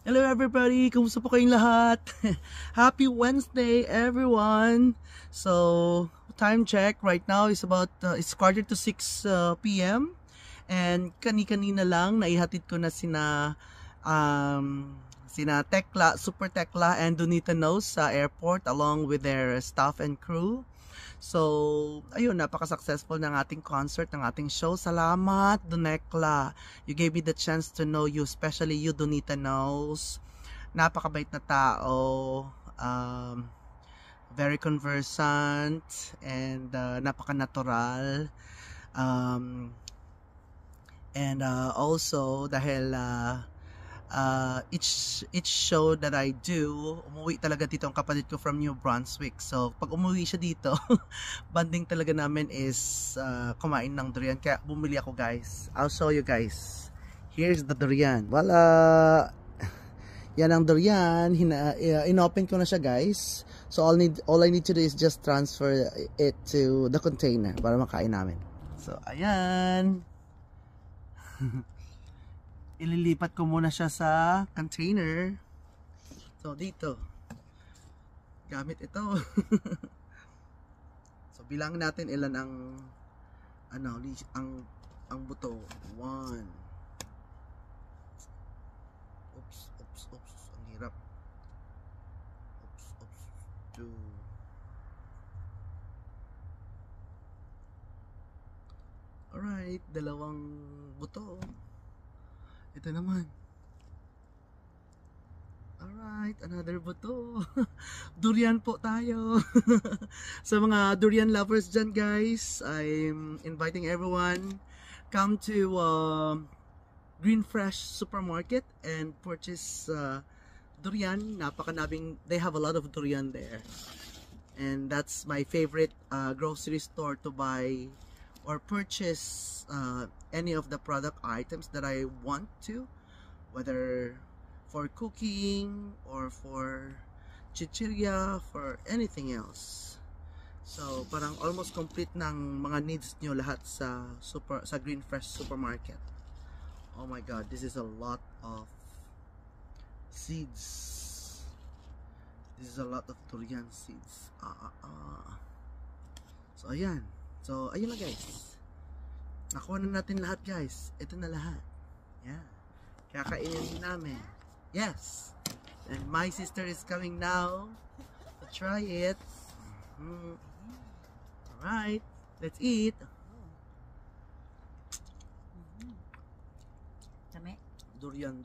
Hello everybody! Kumusta po kayong lahat? Happy Wednesday everyone! So, time check right now is about, it's quarter to 6 p.m. And kani-kanina lang, naihatid ko na sina Tekla, Super Tekla and Donita Nose sa airport along with their staff and crew. So, ayun, napaka-successful ng ating concert, ng ating show. Salamat, Donekla. You gave me the chance to know you, especially you, Donita Knows. Napakabait na tao. Very conversant and napaka-natural. Also, dahil each show that I do, umuwi talaga dito ang kapatid ko from New Brunswick. So, pag umuwi siya dito, banding talaga namin is kumain ng durian. Kaya bumili ako, guys. I'll show you guys. Here's the durian. Wala! Yan ang durian. Inopen ko na siya, guys. So, all I need to do is just transfer it to the container para makain namin. So, ayan. Ililipat ko muna siya sa container. So, dito. Gamit ito. So, bilang natin ilan ang buto. 1. Oops. Ang hirap. Oops. 2. Alright, 2 buto. Ito naman. Alright, another buto. Durian po tayo. Sa mga durian lovers dyan, guys, I'm inviting everyone come to Green Fresh Supermarket and purchase durian. They have a lot of durian there. And that's my favorite grocery store to buy or purchase any of the product items that I want to, whether for cooking or for chichirya, for anything else. So parang almost complete ng mga needs nyo lahat sa Green Fresh Supermarket. Oh my god, this is a lot of seeds. This is a lot of durian seeds. So ayan. So, ayun na, guys. Nakuha na natin lahat, guys. Ito na lahat. Yeah. Kakainin namin. Yes. And my sister is coming now to try it. Alright. Let's eat. Dami. Durian.